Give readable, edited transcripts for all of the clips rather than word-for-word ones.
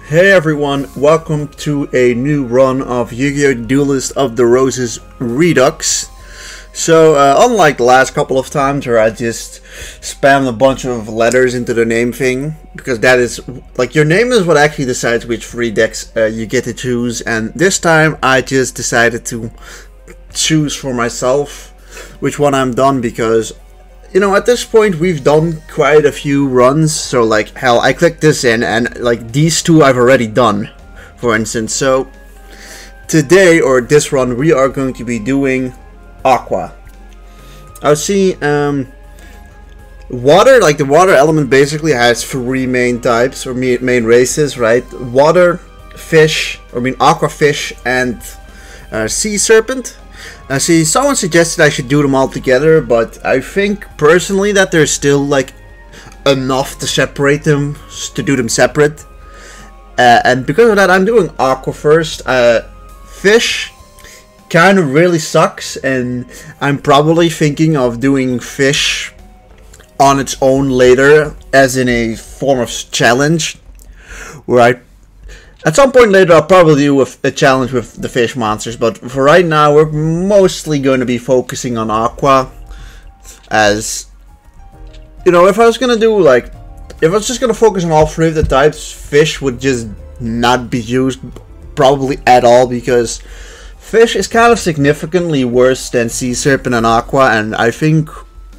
Hey everyone, welcome to a new run of Yu-Gi-Oh! Duelist of the Roses Redux. So, unlike the last couple of times where I just spammed a bunch of letters into the name thing, because that is, like, your name is what actually decides which free decks you get to choose, and this time I just decided to choose for myself which one I'm done, because you know, at this point we've done quite a few runs, so like hell, I clicked this in and like these two I've already done, for instance. So today, or this run, we are going to be doing Aqua. I see water, like the water element basically has three main types, or main races, right? Water, fish, aqua fish, and sea serpent. See, someone suggested I should do them all together, but I think personally that there's still like enough to separate them, to do them separate. And because of that, I'm doing Aqua first. Fish kind of really sucks, and I'm probably thinking of doing Fish on its own later, as in a form of challenge, where at some point later I'll probably do a challenge with the fish monsters, but for right now we're mostly going to be focusing on Aqua. As you know, if I was going to do like, if I was just going to focus on all three of the types, fish would just not be used probably at all, because fish is kind of significantly worse than sea serpent and Aqua, and I think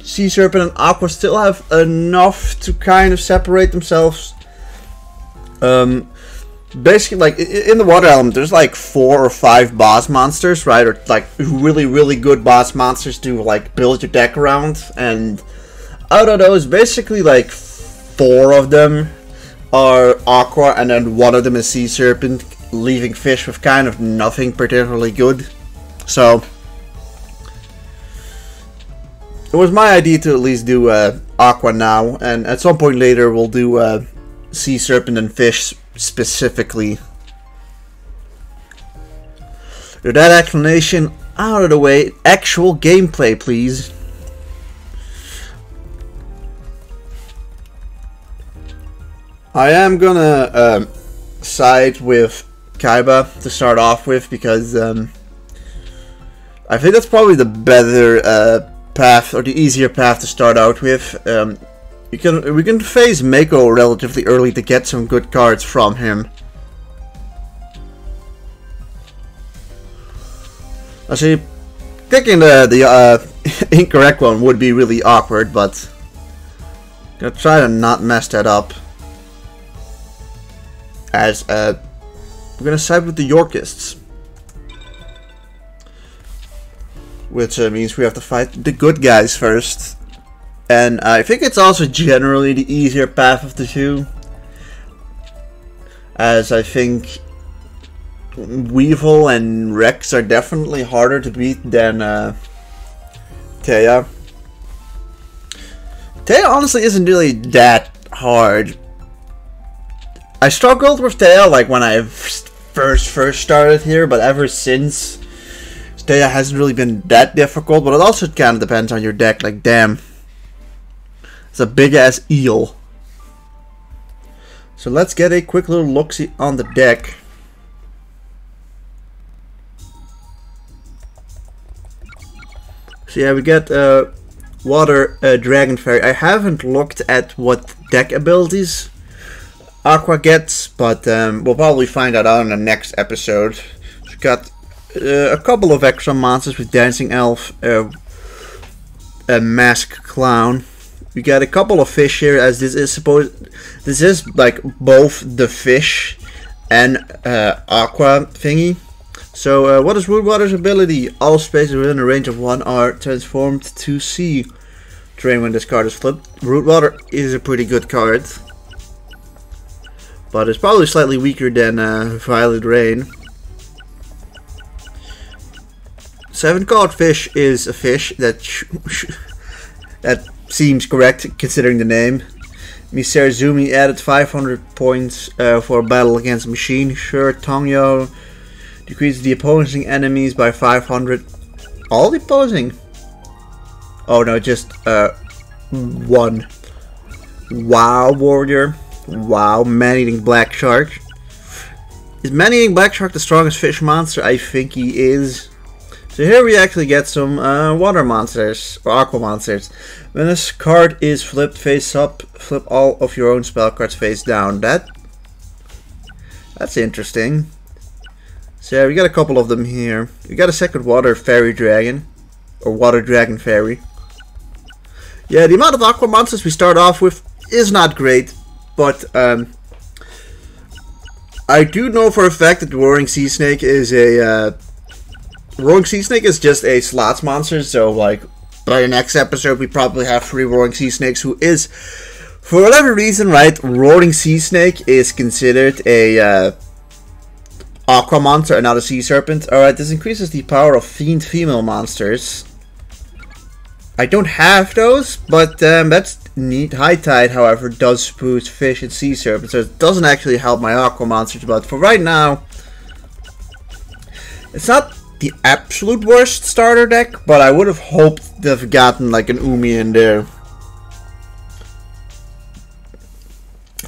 sea serpent and Aqua still have enough to kind of separate themselves. Basically, like, in the water element, there's like 4 or 5 boss monsters, right? Or like really good boss monsters to like build your deck around. And out of those, basically like 4 of them are Aqua, and then 1 of them is Sea Serpent, leaving Fish with kind of nothing particularly good. So it was my idea to at least do Aqua now, and at some point later we'll do Sea Serpent and Fish specifically. With that explanation out of the way, actual gameplay please. I am gonna side with Kaiba to start off with, because I think that's probably the better path, or the easier path to start out with. We can face Mako relatively early to get some good cards from him. Actually, picking the incorrect one would be really awkward, but I'm gonna try to not mess that up. As we're gonna side with the Yorkists, which means we have to fight the good guys first. And I think it's also generally the easier path of the two, as I think Weevil and Rex are definitely harder to beat than Thea. Thea honestly isn't really that hard. I struggled with Thea like when I first started here, but ever since, Thea hasn't really been that difficult. But it also kind of depends on your deck. Like, damn, it's a big ass eel. So let's get a quick little look-see on the deck. So yeah, we get Water Dragon Fairy. I haven't looked at what deck abilities Aqua gets, but we'll probably find that out in the next episode. We got a couple of extra monsters with Dancing Elf, a Mask Clown. We got a couple of fish here, as this is like both the fish and Aqua thingy. So what is Rootwater's ability? All spaces within a range of 1 are transformed to sea terrain when this card is flipped. Rootwater is a pretty good card, but it's probably slightly weaker than Violet Rain. 7-colored fish is a fish that that seems correct considering the name. Miserzumi added 500 points for a battle against a machine. Sure, Tongyo decreases the opposing enemies by 500. All the opposing? Oh no, just 1. Wow, Warrior. Wow, man-eating black shark. Is Man-Eating Black Shark the strongest fish monster? I think he is. So here we actually get some water monsters, or aqua monsters. When this card is flipped face up, flip all of your own spell cards face down. That's interesting. So yeah, we got a couple of them here. We got a second water fairy dragon, or water dragon fairy. Yeah, the amount of aqua monsters we start off with is not great, but I do know for a fact that the Roaring Sea Snake is a Roaring Sea Snake is just a slots monster, so like by the next episode we probably have 3 Roaring Sea Snakes, who is, for whatever reason, right, Roaring Sea Snake is considered a aqua monster and not a sea serpent. Alright, this increases the power of Fiend female monsters. I don't have those, but that's neat. High Tide, however, does boost fish and sea serpents, so it doesn't actually help my aqua monsters, but for right now, it's not the absolute worst starter deck, but I would have hoped to have gotten like an Umi in there.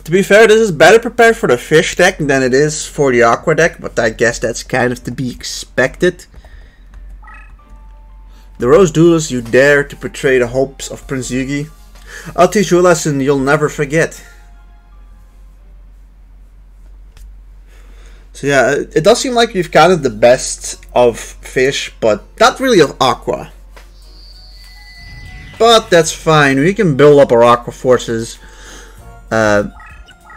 To be fair, this is better prepared for the fish deck than it is for the aqua deck, but I guess that's kind of to be expected. The Rose Duelist, you dare to betray the hopes of Prince Yugi. I'll teach you a lesson you'll never forget. So yeah, it does seem like we've gotten the best of fish, but not really of aqua. But that's fine, we can build up our aqua forces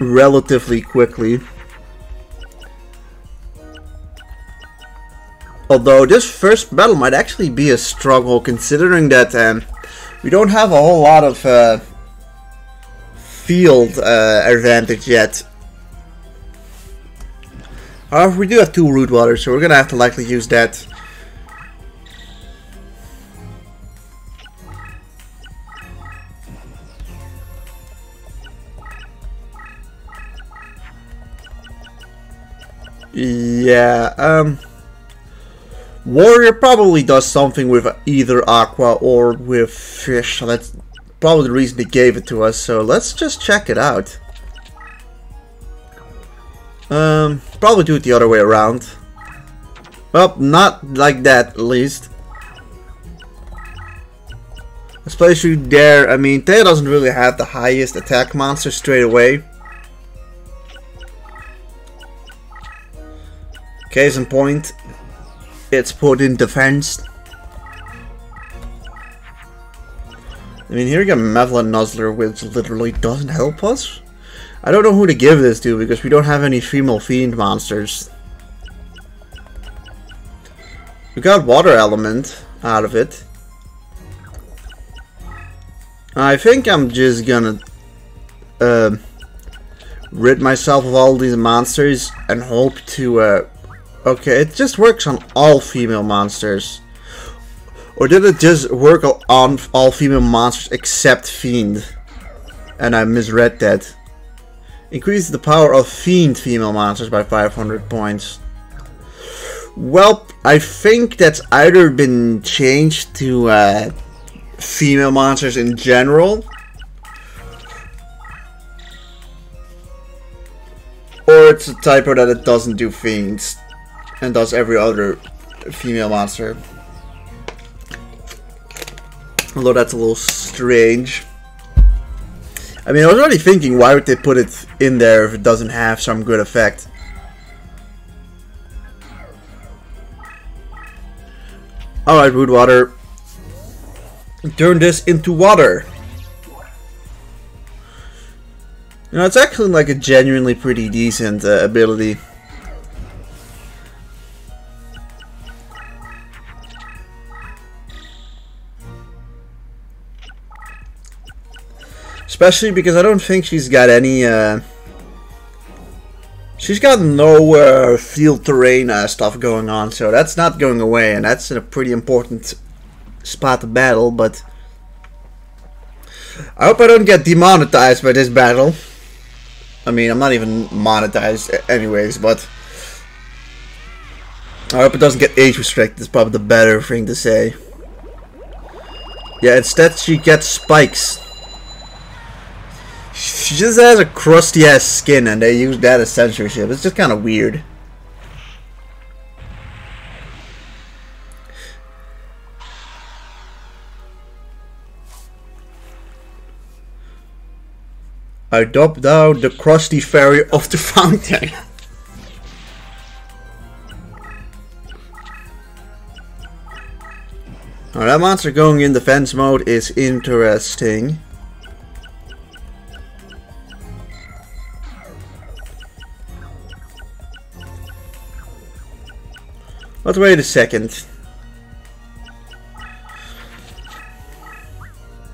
relatively quickly. Although this first battle might actually be a struggle, considering that we don't have a whole lot of field advantage yet. However, we do have 2 root waters, so we're gonna have to likely use that. Yeah, Warrior probably does something with either aqua or with fish, so that's probably the reason they gave it to us, so let's just check it out. Probably do it the other way around. Well, not like that, at least. Let's place you there. I mean, Thea doesn't really have the highest attack monster straight away. Case in point, it's put in defense. I mean, here we got Malevolent Nuzzler, which literally doesn't help us. I don't know who to give this to because we don't have any female fiend monsters. We got Water Element out of it. I think I'm just gonna rid myself of all these monsters and hope to okay, it just works on all female monsters. Or did it just work on all female monsters except Fiend? And I misread that. Increase the power of Fiend female monsters by 500 points. Well, I think that's either been changed to female monsters in general, or it's a typo that it doesn't do Fiends and does every other female monster. Although that's a little strange. I mean, I was already thinking, why would they put it in there if it doesn't have some good effect? Alright, Root Water. Turn this into water. You know, it's actually like a genuinely pretty decent ability. Especially because I don't think she's got any, she's got no field terrain stuff going on, so that's not going away, and that's a pretty important spot to battle, but I hope I don't get demonetized by this battle. I mean, I'm not even monetized anyways, but I hope it doesn't get age restricted, is probably the better thing to say. Yeah, instead she gets spikes. She just has a crusty ass skin and they use that as censorship. It's just kind of weird. I adopt now the CRUSTY Fairy of the Fountain. Now that monster going in defense mode is interesting. But wait a second.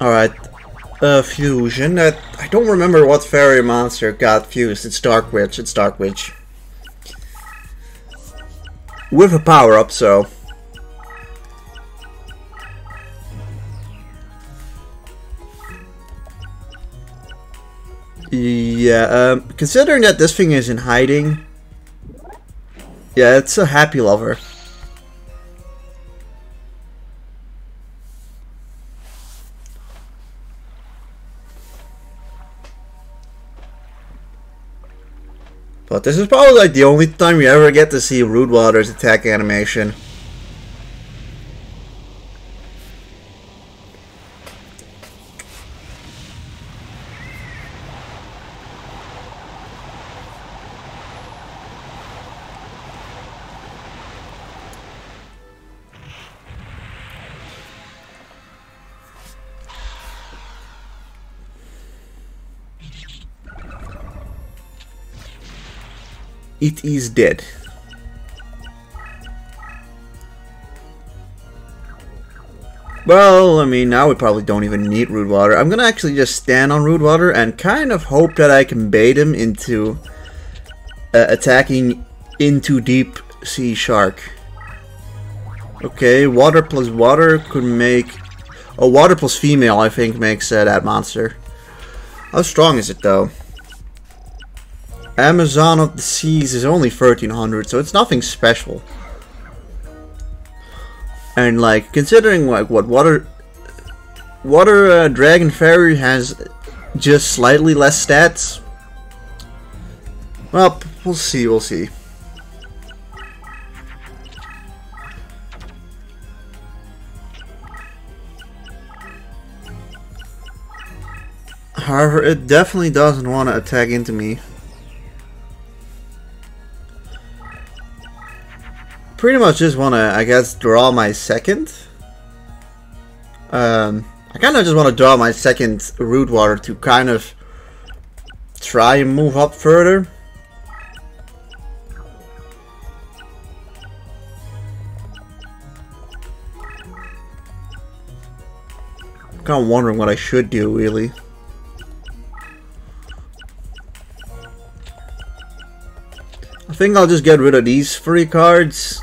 Alright. Fusion. I don't remember what fairy monster got fused. It's Dark Witch. It's Dark Witch. With a power up, so. Yeah, considering that this thing is in hiding. Yeah, it's a happy lover. But this is probably like the only time you ever get to see Rude Water's attack animation. It is dead. Well, I mean, now we probably don't even need Rude Water. I'm gonna actually just stand on Rude Water and kind of hope that I can bait him into attacking into Deep Sea Shark. Okay, water plus water could make... Oh, water plus female, I think, makes that monster. How strong is it, though? Amazon of the Seas is only 1300, so it's nothing special. And like, considering like what Water Dragon Fairy has just slightly less stats. Well, we'll see, we'll see. However, it definitely doesn't want to attack into me. Pretty much just want to, I guess, draw my second. I kind of just want to draw my second Root Water to kind of try and move up further. I'm kind of wondering what I should do, really. I think I'll just get rid of these 3 cards.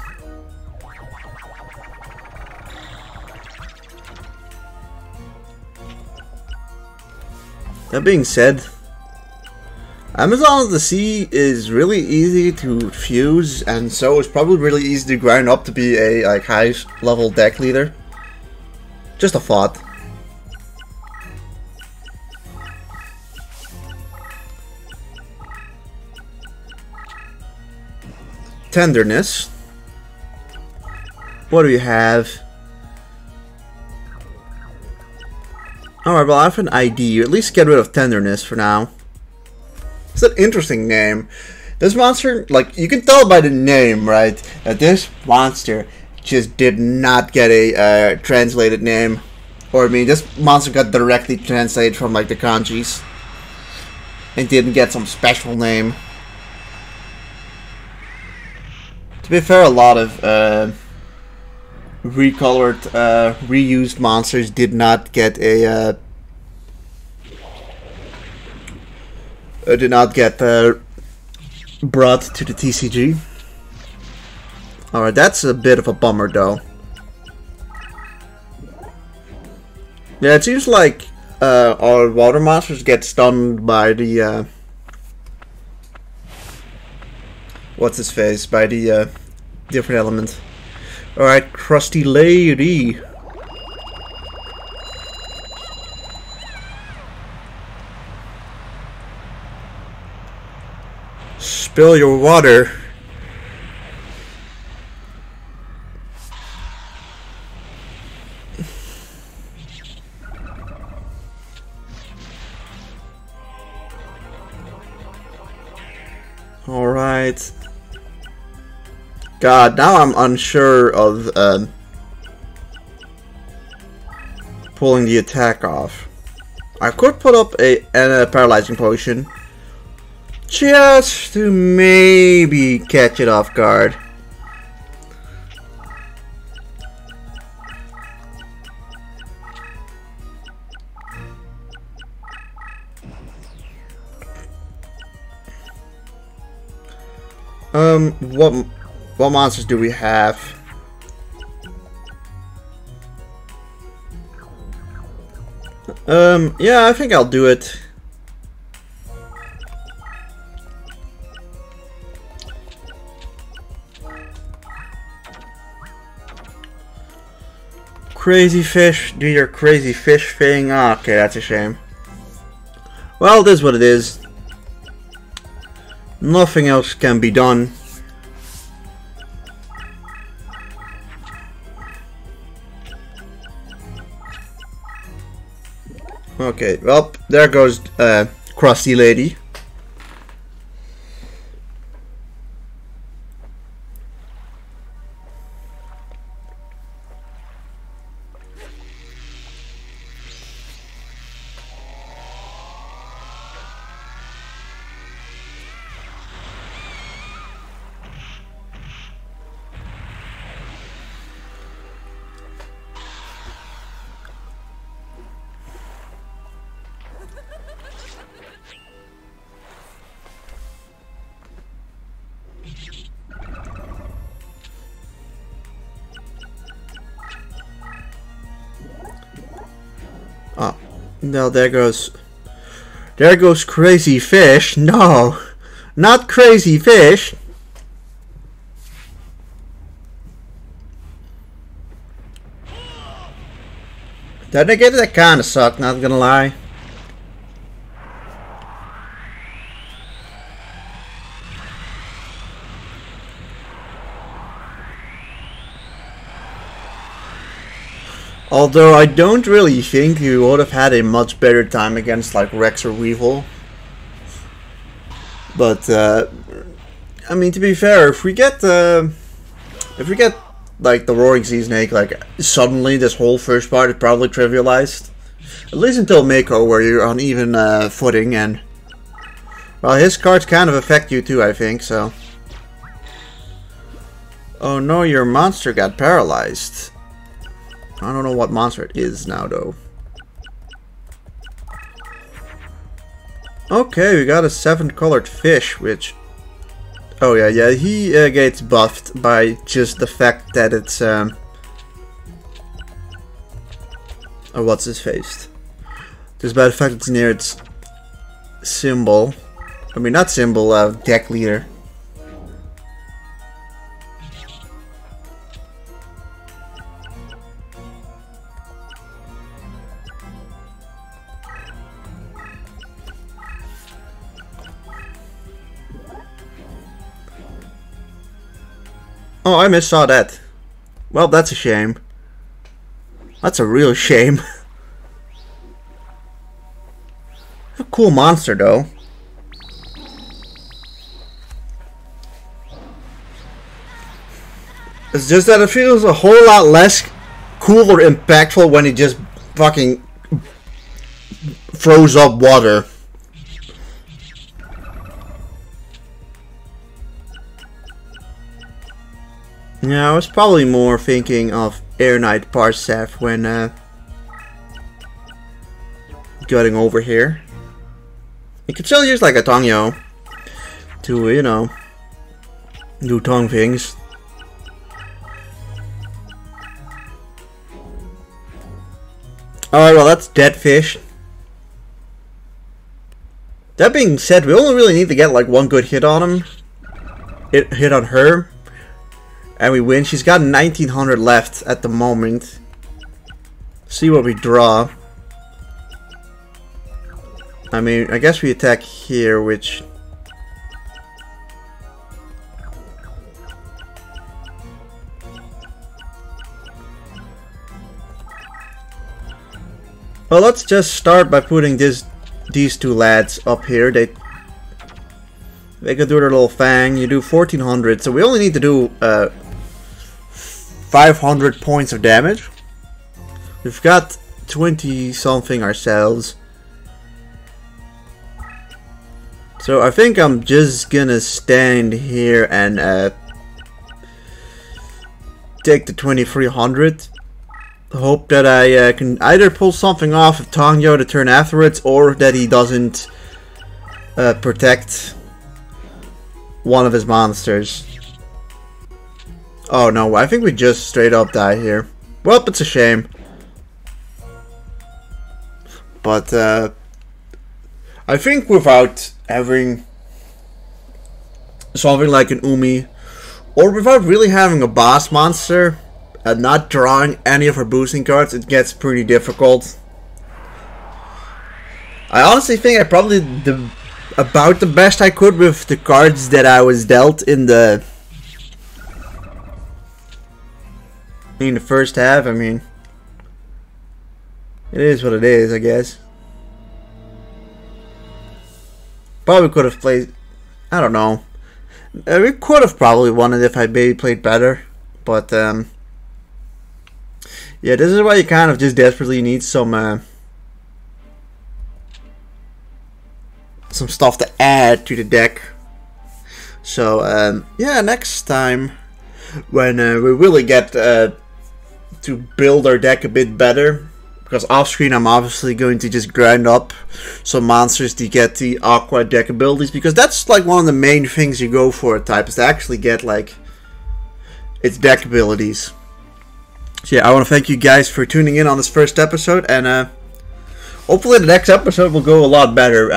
That being said, Amazon of the Sea is really easy to fuse, and so it's probably really easy to grind up to be a like high level deck leader. Just a thought. Tenderness. What do we have? Alright, well I have an ID. At least get rid of Tenderness for now. It's an interesting name. This monster, like, you can tell by the name, right, that this monster just did not get a translated name. Or, I mean, this monster got directly translated from, like, the kanjis. And didn't get some special name. To be fair, a lot of recolored, reused monsters did not get a brought to the TCG. Alright, that's a bit of a bummer, though. Yeah, it seems like our water monsters get stunned by the what's his face? By the different element. Alright, CRUSTY Lady. Spill your water. Alright. God, now I'm unsure of pulling the attack off. I could put up a paralyzing potion just to maybe catch it off guard. What monsters do we have? Yeah, I think I'll do it. Crazy fish, do your crazy fish thing. Oh, okay, that's a shame. Well, it is what it is. Nothing else can be done. Okay, well, there goes CRUSTY Lady. Oh, no, there goes crazy fish. No, not crazy fish. That negative, that kind of sucked, not gonna lie. Although I don't really think you would have had a much better time against like Rex or Weevil. But I mean, to be fair, if we get like the Roaring Sea Snake, like suddenly this whole first part is probably trivialized. At least until Mako, where you're on even footing, and well, his cards kind of affect you too, I think. So. Oh no, your monster got paralyzed. I don't know what monster it is now, though. Okay, we got a 7-colored fish, which... Oh yeah, he gets buffed by just the fact that it's... Oh, what's his face? Just by the fact it's near its symbol. I mean, not symbol, deck leader. Oh, I missaw that. Well, that's a shame. That's a real shame. A cool monster, though. It's just that it feels a whole lot less cool or impactful when he just fucking froze up water. Yeah, I was probably more thinking of Air Knight Parsef when getting over here. You could still use like a Tongyo to, you know, do tongue things. Alright, well that's dead fish. That being said, we only really need to get like one good hit on him. Hit on her. And we win. She's got 1900 left at the moment. See what we draw. I mean, I guess we attack here, which... Well, let's just start by putting these two lads up here. They could do their little fang. You do 1400, so we only need to do 500 points of damage. We've got 20 something ourselves. So I think I'm just gonna stand here and take the 2300. Hope that I can either pull something off of Tangyo the turn afterwards, or that he doesn't protect one of his monsters. Oh no, I think we just straight up die here. Well, it's a shame. But I think without having something like an Umi, or without really having a boss monster and not drawing any of her boosting cards, it gets pretty difficult. I honestly think I probably did about the best I could with the cards that I was dealt in the first half. I mean, it is what it is, I guess. Probably could have played, I don't know. We could have probably won it if I maybe played better, but yeah, this is why you kind of just desperately need some stuff to add to the deck. So yeah, next time when we really get to build our deck a bit better, because off screen I'm obviously going to just grind up some monsters to get the Aqua Deck abilities, because that's like one of the main things you go for at type, is to actually get like its deck abilities. So yeah, I want to thank you guys for tuning in on this first episode, and hopefully the next episode will go a lot better,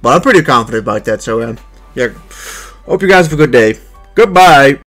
but I'm pretty confident about that. So yeah, hope you guys have a good day. Goodbye.